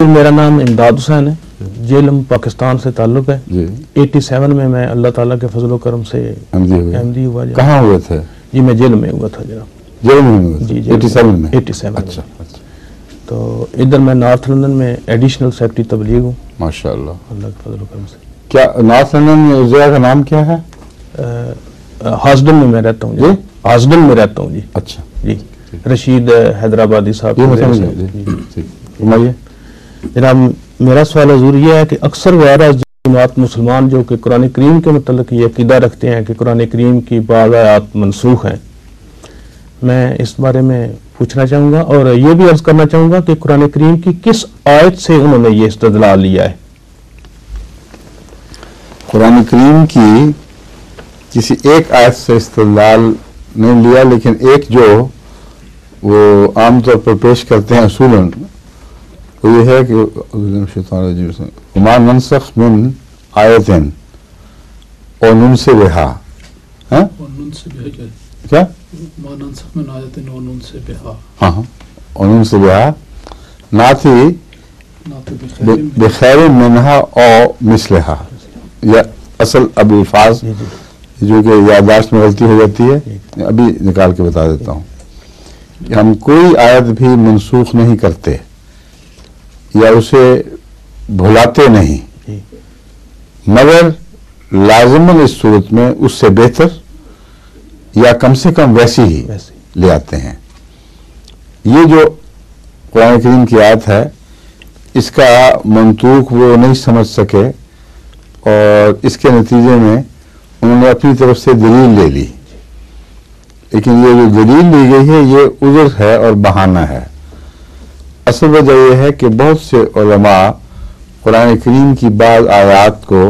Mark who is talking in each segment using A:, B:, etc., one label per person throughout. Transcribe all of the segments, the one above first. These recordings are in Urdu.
A: میرا نام امداد حسین ہے، جیلم پاکستان سے تعلق ہے
B: جی
A: 87 میں میں اللہ تعالیٰ کے فضل و کرم سے احمدی ہوا جناب۔
B: کہاں ہوئے تھے؟
A: جی میں جیل میں ہوا تھا جناب،
B: جیل میں ہوئے تھے؟
A: جی
B: 87 میں
A: 87
B: اچھا اچھا،
A: تو ادھر میں نارتھ لندن میں ایڈیشنل سیکٹری تبلیغ ہوں
B: ماشاء اللہ۔
A: اللہ کے فضل و کرم سے۔
B: کیا نارتھ لندن میں اس جگہ کا نام کیا ہے؟
A: ہاسڈن میں میں رہتا ہوں جی، ہاسڈن میں رہتا ہوں جی۔
B: اچھا
A: جی رشید حیدرآبادی صاحب
B: یہ
A: کے
B: مسئلہ
A: ذریعے سے۔
B: جی
A: جی۔
B: ٹھیک فرمائیے۔
A: جناب میرا سوال حضور یہ ہے کہ اکثر غیر جماعت مسلمان جو کہ قرآن کریم کے متعلق یہ عقیدہ رکھتے ہیں کہ قرآن کریم کی بعض آیات منسوخ ہیں، میں اس بارے میں پوچھنا چاہوں گا اور یہ بھی عرض کرنا چاہوں گا کہ قرآن کریم کی کس آیت سے انہوں نے یہ استدلال لیا ہے؟
B: قرآن کریم کی کسی ایک آیت سے استدلال نہیں لیا، لیکن ایک جو وہ عام طور پر پیش کرتے ہیں اصولاً وہ یہ ہے کہ وما ننسخ من آیت او ننسبھا، کیا ہاں او ننسبھا ناتی بخیر منہا او مثلہا، یا اصل اب الفاظ جو کہ یادداشت میں غلطی ہو جاتی ہے، ابھی نکال کے بتا دیتا ہوں کہ ہم کوئی آیت بھی منسوخ نہیں کرتے یا اسے بھلاتے نہیں، مگر لازماً اس صورت میں اس سے بہتر یا کم سے کم ویسی ہی لے آتے ہیں۔ یہ جو قرآن کریم کی آیت ہے اس کا منطوق وہ نہیں سمجھ سکے اور اس کے نتیجے میں انہوں نے اپنی طرف سے دلیل لے لی، لیکن یہ جو دلیل لی گئی ہے یہ عذر ہے اور بہانہ ہے۔ اصل وجہ یہ ہے کہ بہت سے علماء قرآن کریم کی بعض آیات کو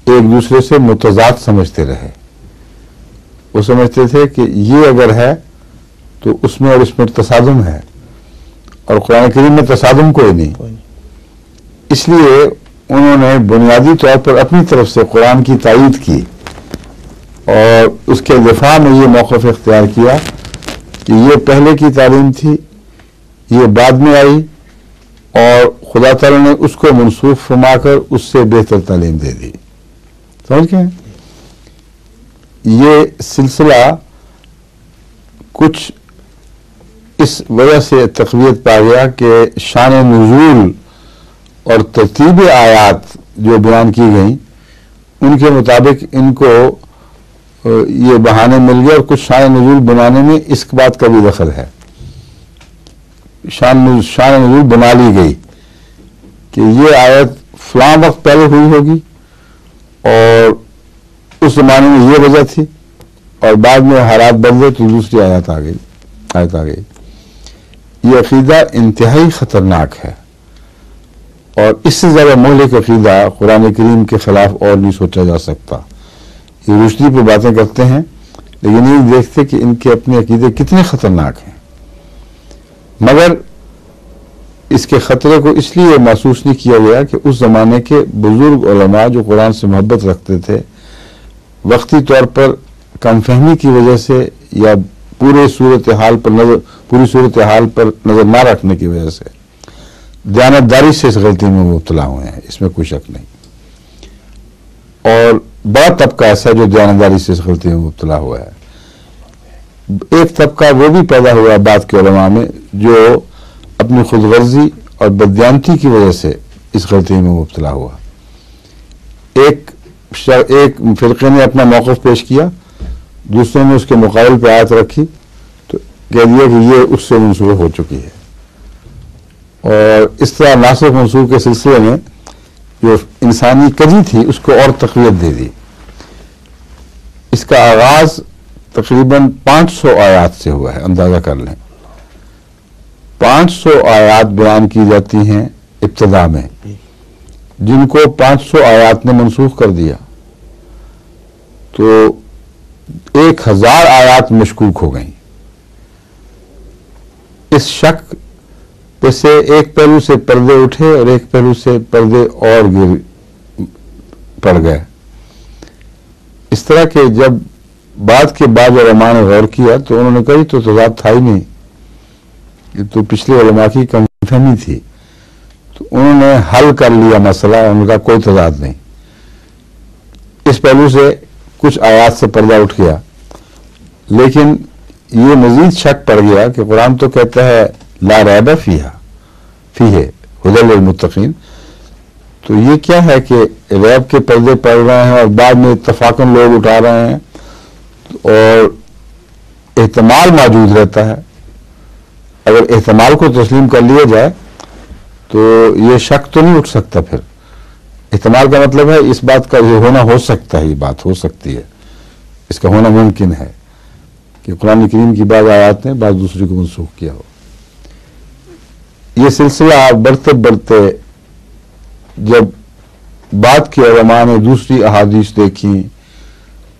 B: ایک دوسرے سے متضاد سمجھتے رہے۔ وہ سمجھتے تھے کہ یہ اگر ہے تو اس میں اور اس میں تصادم ہے، اور قرآن کریم میں تصادم کوئی نہیں۔ اس لیے انہوں نے بنیادی طور پر اپنی طرف سے قرآن کی تائید کی اور اس کے دفاع میں یہ موقف اختیار کیا کہ یہ پہلے کی تعلیم تھی، یہ بعد میں آئی، اور خدا تعالیٰ نے اس کو منسوخ فرما کر اس سے بہتر تعلیم دے دی۔ سمجھ گئے؟ یہ سلسلہ کچھ اس وجہ سے تقویت پا گیا کہ شان نزول اور ترتیب آیات جو بیان کی گئیں ان کے مطابق ان کو یہ بہانے مل گئے، اور کچھ شان نزول بنانے میں اس بات کا بھی دخل ہے، شان نزول بنا لی گئی کہ یہ آیت فلاں وقت پہلے ہوئی ہوگی اور اس زمانے میں یہ وجہ تھی، اور بعد میں حالات بدلے تو دوسری آیت آ گئی۔ یہ عقیدہ انتہائی خطرناک ہے، اور اس سے زیادہ مہلک عقیدہ قرآن کریم کے خلاف اور نہیں سوچا جا سکتا۔ یہ روشنی پہ باتیں کرتے ہیں لیکن یہ دیکھتے کہ ان کے اپنے عقیدے کتنے خطرناک ہیں، مگر اس کے خطرے کو اس لیے محسوس نہیں کیا گیا کہ اس زمانے کے بزرگ علماء جو قرآن سے محبت رکھتے تھے وقتی طور پر کم فہمی کی وجہ سے یا پوری صورتحال پر نظر نہ رکھنے کی وجہ سے دیانتداری سے اس غلطی میں مبتلا ہوئے ہیں، اس میں کوئی شک نہیں۔ اور بڑا طبقہ ایسا جو دیانتداری سے اس غلطی میں مبتلا ہوا ہے۔ ایک طبقہ وہ بھی پیدا ہوا بعد کے علماء میں جو اپنی خود غرضی اور بددیانتی کی وجہ سے اس غلطی میں مبتلا ہوا۔ ایک فرقے نے اپنا موقف پیش کیا، دوسرے نے اس کے مقابل پہ آیت رکھی تو کہہ دیا کہ یہ اس سے منسوخ ہو چکی ہے، اور اس طرح ناسخ منسوخ کے سلسلے میں جو انسانی کجی تھی اس کو اور تقویت دے دی۔ اس کا آغاز تقریباً 500 آیات سے ہوا ہے، اندازہ کر لیں 500 آیات بیان کی جاتی ہیں ابتدا میں، جن کو 500 آیات نے منسوخ کر دیا، تو 1000 آیات مشکوک ہو گئیں۔ اس شک پہ سے ایک پہلو سے پردے اٹھے اور ایک پہلو سے پردے اور گر پڑ گئے۔ اس طرح کہ جب بعد کے بعد علماء نے غور کیا تو انہوں نے کہا یہ تو تضاد تھا ہی نہیں، یہ تو پچھلے علماء کی کم فہمی تھی۔ تو انہوں نے حل کر لیا مسئلہ، ان کا کوئی تضاد نہیں. اس پہلو سے کچھ آیات سے پردہ اٹھ گیا، لیکن یہ مزید شک پڑ گیا کہ قرآن تو کہتا ہے لا ریب فیہ ھدی للمتقین، تو یہ کیا ہے کہ ریب کے پردے پڑ رہے ہیں اور بعد میں اتفاقاً لوگ اٹھا رہے ہیں اور احتمال موجود رہتا ہے. اگر احتمال کو تسلیم کر لیا جائے تو یہ شک تو نہیں اٹھ سکتا. پھر احتمال کا مطلب ہے اس بات کا یہ ہونا ہو سکتا ہے، یہ بات ہو سکتی ہے، اس کا ہونا ممکن ہے کہ قرآن کریم کی بعض آیات نے بعض دوسری کو منسوخ کیا ہو. یہ سلسلہ بڑھتے بڑھتے جب بعد کے علماء نے دوسری احادیث دیکھی،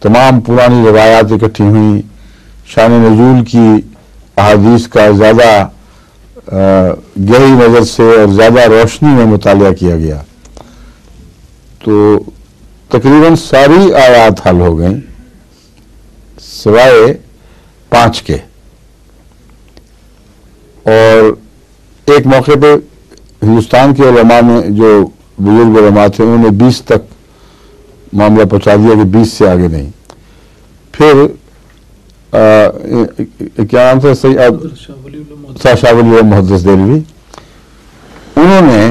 B: تمام پرانی روایات اکٹھی ہوئیں، شان نزول کی احادیث کا زیادہ گہری نظر سے اور زیادہ روشنی میں مطالعہ کیا گیا، تو تقریباً ساری آیات حل ہو گئیں سوائے 5 کے. اور ایک موقع پہ ہندوستان کے علماء میں جو بزرگ علماء تھے انہوں نے 20 تک معاملہ پہنچا دیا کہ 20 سے آگے نہیں. پھر کیا نام تھا شاہ ولی محدث دہلوی، انہوں نے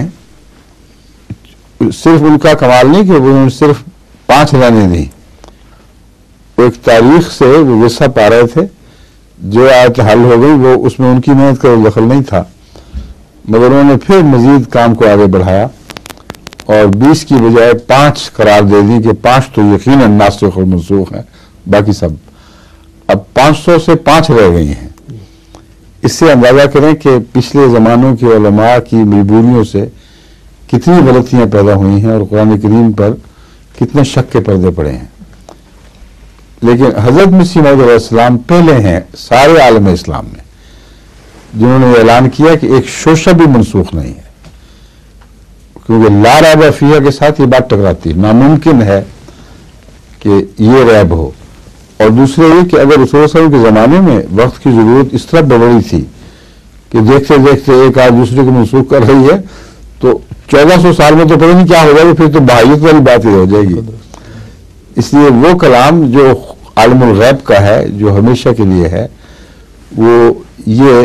B: صرف ان کا کمال نہیں کہ انہوں نے صرف 5 رہنے دی، وہ ایک تاریخ سے وہ قصہ پا رہے تھے، جو آیت حل ہو گئی وہ اس میں ان کی محنت کا دخل نہیں تھا، مگر انہوں نے پھر مزید کام کو آگے بڑھایا اور 20 کی بجائے 5 قرار دے دی کہ 5 تو یقیناً ناسخ اور منسوخ ہیں، باقی سب اب 500 سے 5 رہ گئی ہیں. اس سے اندازہ کریں کہ پچھلے زمانوں کے علماء کی مجبوریوں سے کتنی غلطیاں پیدا ہوئی ہیں اور قرآن کریم پر کتنے شک کے پردے پڑے ہیں. لیکن حضرت مسیح موعود علیہ السلام پہلے ہیں سارے عالم اسلام میں جنہوں نے اعلان کیا کہ ایک شوشہ بھی منسوخ نہیں ہے، کیونکہ لا ریب فیہ کے ساتھ یہ بات ٹکراتی ہے. ناممکن ہے کہ یہ ریب ہو. اور دوسرے یہ کہ اگر رسول صلی اللہ علیہ وسلم کے زمانے میں وقت کی ضرورت اس طرح بڑی تھی کہ دیکھتے دیکھتے ایک آج دوسرے کو منسوخ کر رہی ہے، تو 1400 سال میں تو پتہ نہیں کیا ہو جائے گا، پھر تو بہائیت والی بات ہی ہو جائے گی. اس لیے وہ کلام جو عالم الغیب کا ہے، جو ہمیشہ کے لیے ہے، وہ یہ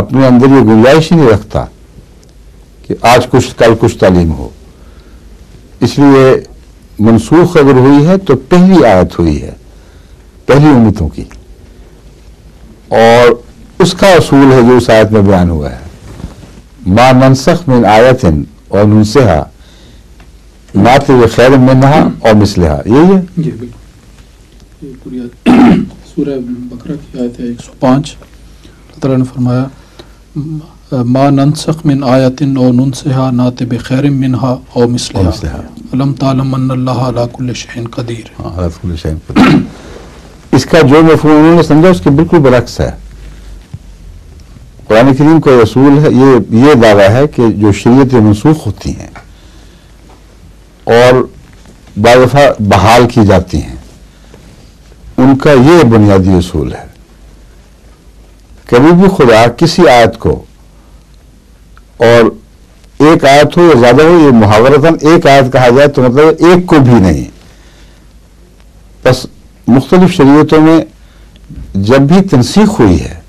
B: اپنے اندر یہ گنجائش ہی نہیں رکھتا کہ آج کچھ کل کچھ تعلیم ہو. اس لیے منسوخ اگر ہوئی ہے تو پہلی آیت ہوئی ہے، پہلی امتوں کی، اور اس کا اصول ہے جو اس آیت میں بیان ہوا ہے، ما ننسخ من آیت اور ننسہا نأتی بخیر منہا اور مثلہا. یہی ہے
C: جی بالکل. یہ پوری سورہ بقرہ کی آیت ہے 105. اللہ تعالیٰ نے فرمایا ما ننسخ من آیت او ننسہا نأتی بخیر منہا او مثلہا الم تعلم ان اللہ علی کل شیء قدیر.
B: علی کل شیء قدیر. اس کا جو مفہوم انہوں نے سمجھا اس کے بالکل برعکس ہے. قرآن کریم کا رسول ہے یہ دعویٰ ہے کہ جو شریعتیں منسوخ ہوتی ہیں اور بعض دفعہ بحال کی جاتی ہیں، ان کا یہ بنیادی اصول ہے. کبھی بھی خدا کسی آیت کو، اور ایک آیت ہو یا زیادہ ہو، یہ محاورتاً ایک آیت کہا جائے تو مطلب ایک کو بھی نہیں، بس مختلف شریعتوں میں جب بھی تنسیخ ہوئی ہے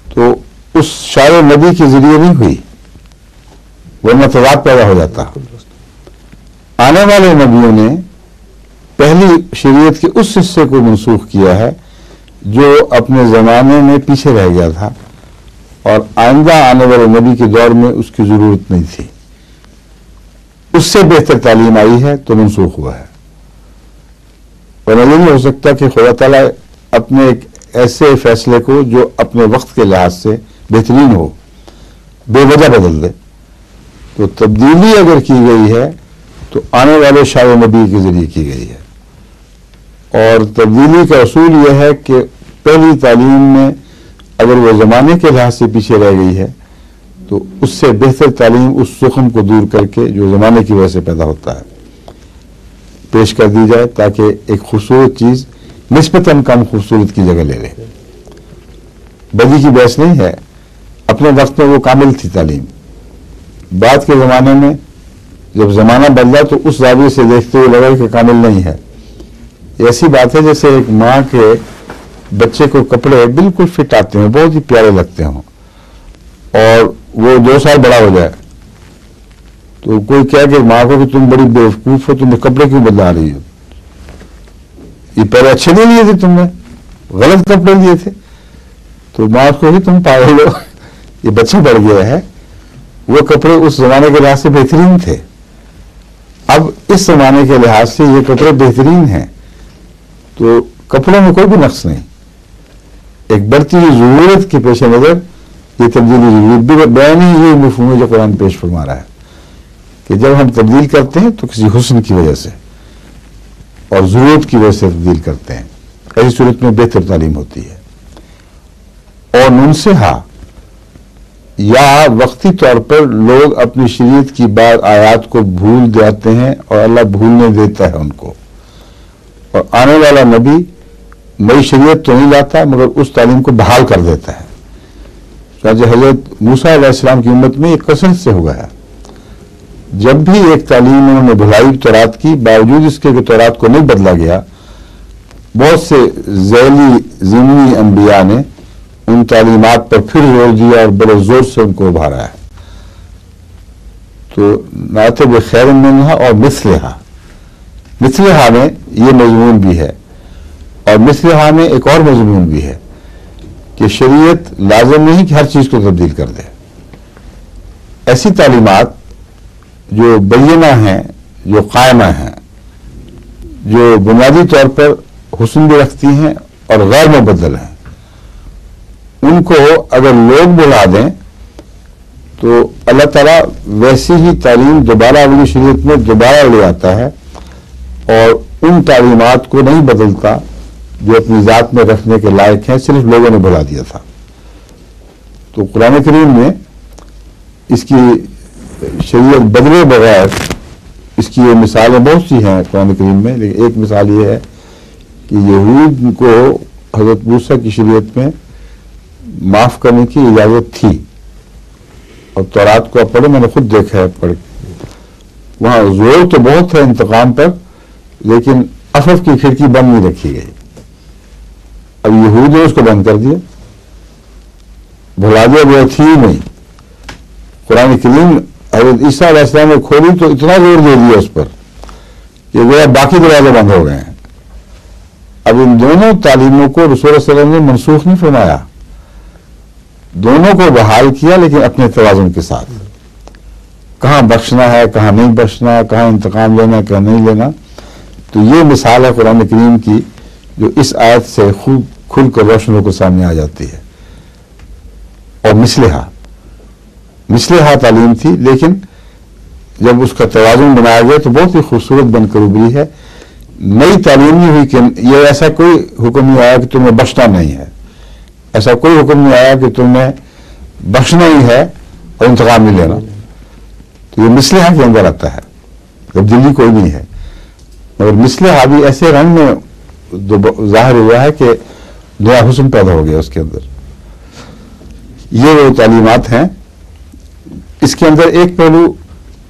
B: تو اس شارع نبی کے ذریعے نہیں ہوئی، ورنہ تضاد پیدا ہو جاتا. آنے والے نبیوں نے پہلی شریعت کے اس حصے کو منسوخ کیا ہے جو اپنے زمانے میں پیچھے رہ گیا تھا اور آئندہ آنے والے نبی کے دور میں اس کی ضرورت نہیں تھی. اس سے بہتر تعلیم آئی ہے تو منسوخ ہوا ہے. اور یہ نہیں ہو سکتا کہ خدا تعالیٰ اپنے ایک ایسے فیصلے کو جو اپنے وقت کے لحاظ سے بہترین ہو بے وجہ بدل دے. تو تبدیلی اگر کی گئی ہے تو آنے والے شاہ نبی کے ذریعے کی گئی ہے. اور تبدیلی کا اصول یہ ہے کہ پہلی تعلیم میں اگر وہ زمانے کے لحاظ سے پیچھے رہ گئی ہے تو اس سے بہتر تعلیم اس زخم کو دور کر کے جو زمانے کی وجہ سے پیدا ہوتا ہے پیش کر دی جائے، تاکہ ایک خوبصورت چیز نسبتاً کم خوبصورت کی جگہ لے لے. بدی کی بحث نہیں ہے، اپنے وقت میں وہ کامل تھی تعلیم بعد کے زمانے میں جب زمانہ بدلا تو اس زاویے سے دیکھتے ہوئے لگا کہ کامل نہیں ہے. ایسی بات ہے جیسے ایک ماں کے بچے کو کپڑے بالکل فٹ آتے ہیں, بہت ہی پیارے لگتے ہوں, اور وہ 2 سال بڑا ہو جائے تو کوئی کہے کہ ماں کو کہ تم بڑی بیوقوف ہو, تم کپڑے کیوں بدلا رہی ہو, یہ پہلے اچھے نہیں لیے تھے, تم نے غلط کپڑے لیے تھے. تو ماں کو کہ تم پاگل ہو, یہ بچہ بڑھ گیا ہے. وہ کپڑے اس زمانے کے لحاظ سے بہترین تھے, اب اس زمانے کے لحاظ سے یہ کپڑے بہترین ہیں, تو کپڑوں میں کوئی بھی نقص نہیں. ایک بڑھتی ہوئی ضرورت کے پیش نظر یہ تبدیلی ضرورت بیانی یہ مفہوم ہے جو قرآن پیش فرما رہا ہے کہ جب ہم تبدیل کرتے ہیں تو کسی حسن کی وجہ سے اور ضرورت کی وجہ سے تبدیل کرتے ہیں, ایسی صورت میں بہتر تعلیم ہوتی ہے. اور ننسہا یا وقتی طور پر لوگ اپنی شریعت کی بعض آیات کو بھول جاتے ہیں اور اللہ بھولنے دیتا ہے ان کو, اور آنے والا نبی نئی شریعت تو نہیں لاتا مگر اس تعلیم کو بحال کر دیتا ہے. چنانچہ حضرت موسیٰ علیہ السلام کی امت میں یہ کثرت سے ہو گیا. جب بھی ایک تعلیم انہوں نے بھلائی تورات کی, باوجود اس کے کہ تورات کو نہیں بدلا گیا, بہت سے ذیلی ضمنی انبیاء نے ان تعلیمات پر پھر زور دیا اور بڑے زور سے ان کو ابھارا ہے. تو نعت بخیر منہا اور مثلہا میں یہ مضمون بھی ہے, اور مثلہا میں ایک اور مضمون بھی ہے کہ شریعت لازم نہیں کہ ہر چیز کو تبدیل کر دے. ایسی تعلیمات جو بینہ ہیں, جو قائمہ ہیں, جو بنیادی طور پر حسن بھی رکھتی ہیں اور غیر مبدل ہیں, ان کو اگر لوگ بلا دیں تو اللہ تعالیٰ ویسی ہی تعلیم دوبارہ اگلی شریعت میں دوبارہ لے آتا ہے اور ان تعلیمات کو نہیں بدلتا جو اپنی ذات میں رکھنے کے لائق ہیں, صرف لوگوں نے بلا دیا تھا. تو قرآن کریم میں اس کی شریعت بدلے بغیر اس کی یہ مثالیں بہت سی ہیں قرآن کریم میں, لیکن ایک مثال یہ ہے کہ یہود کو حضرت موسیٰ کی شریعت میں معاف کرنے کی اجازت تھی, اور تورات کو پڑھے, میں نے خود دیکھا ہے پڑھ, وہاں زور تو بہت ہے انتقام پر, لیکن عفو کی کھڑکی بند نہیں رکھی گئی. اب یہود نے اس کو بند کر دیا, بھلا دیا, وہ تھی ہی نہیں. قرآن کریم حضرت عیسیٰ علیہ السلام نے کھولی تو اتنا زور دے دیا اس پر کہ وہ باقی دروازے بند ہو گئے ہیں. اب ان دونوں تعلیموں کو رسول اللہ صلی اللہ علیہ وسلم نے منسوخ نہیں فرمایا, دونوں کو بحال کیا, لیکن اپنے توازن کے ساتھ. کہاں بخشنا ہے, کہاں نہیں بخشنا, کہاں انتقام لینا, کہاں نہیں لینا. تو یہ مثال ہے قرآن کریم کی جو اس آیت سے خوب کھل کر روشن ہو کر سامنے آ جاتی ہے. اور مثلہا تعلیم تھی, لیکن جب اس کا توازن بنایا گیا تو بہت ہی خوبصورت بن کر ابھری ہے. نئی تعلیم نہیں ہوئی کہ یہ ایسا کوئی حکم نہیں آیا کہ تمہیں بخشنا نہیں ہے, ایسا کوئی حکم نہیں آیا کہ تمہیں بخشنا ہی ہے اور انتقام نہیں لینا. تو یہ مثلہا کے اندر آتا ہے, تبدیلی کوئی نہیں ہے, مگر مثلہا بھی ایسے رنگ میں ظاہر ہوا ہے کہ نیا حسن پیدا ہو گیا اس کے اندر. یہ وہ تعلیمات ہیں. اس کے اندر ایک پہلو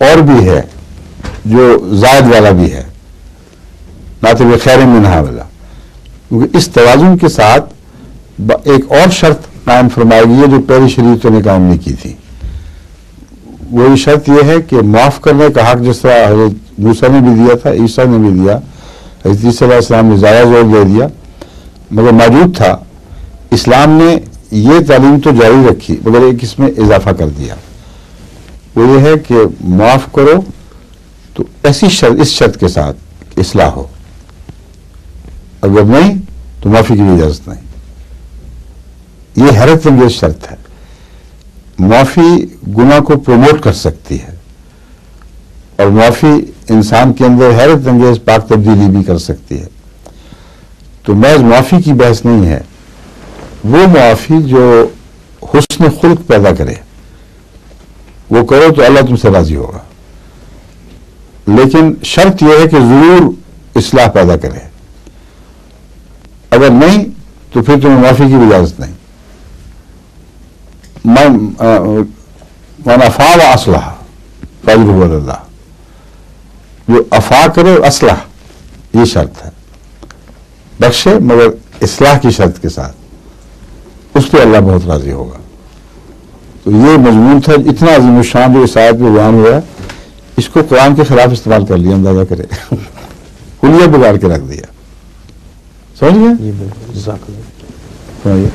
B: اور بھی ہے جو زائد والا بھی ہے, نعت بخیر منہا والا, کیونکہ اس توازن کے ساتھ ایک اور شرط قائم فرمائی گئی ہے جو پہلی شریعتوں نے قائم نہیں کی تھی. وہی شرط یہ ہے کہ معاف کرنے کا حق جس طرح حضرت موسیٰ نے بھی دیا تھا, عیسیٰ نے بھی دیا, حضرت عیسیٰ علیہ السلام نے زیادہ زور دے دیا, مگر موجود تھا. اسلام نے یہ تعلیم تو جاری رکھی مگر ایک اس میں اضافہ کر دیا, وہ یہ ہے کہ معاف کرو تو ایسی شرط, اس شرط کے ساتھ کہ اصلاح ہو, اگر نہیں تو معافی کی بھی اجازت نہیں. یہ حیرت انگیز شرط ہے. معافی گناہ کو پروموٹ کر سکتی ہے, اور معافی انسان کے اندر حیرت انگیز پاک تبدیلی بھی کر سکتی ہے. تو محض معافی کی بحث نہیں ہے, وہ معافی جو حسن خلق پیدا کرے وہ کرو تو اللہ تم سے راضی ہوگا, لیکن شرط یہ ہے کہ ضرور اصلاح پیدا کرے, اگر نہیں تو پھر تمہیں معافی کی بھی اجازت نہیں. من عفا و اصلح, فضلہ اللہ، جو عفا کرے اور اصلاح، یہ شرط ہے، بخشے مگر اصلاح کی شرط کے ساتھ، اس پہ اللہ بہت راضی ہوگا۔ تو یہ مضمون تھا اتنا عظیم الشان جو اس آیت میں بیان ہوا ہے، اس کو قرآن کے خلاف استعمال کر لیا، اندازہ کرے کلیہ بگاڑ کے رکھ دیا، سمجھ گئے؟
A: جی بالکل، جزاک اللہ۔
B: سمجھئے؟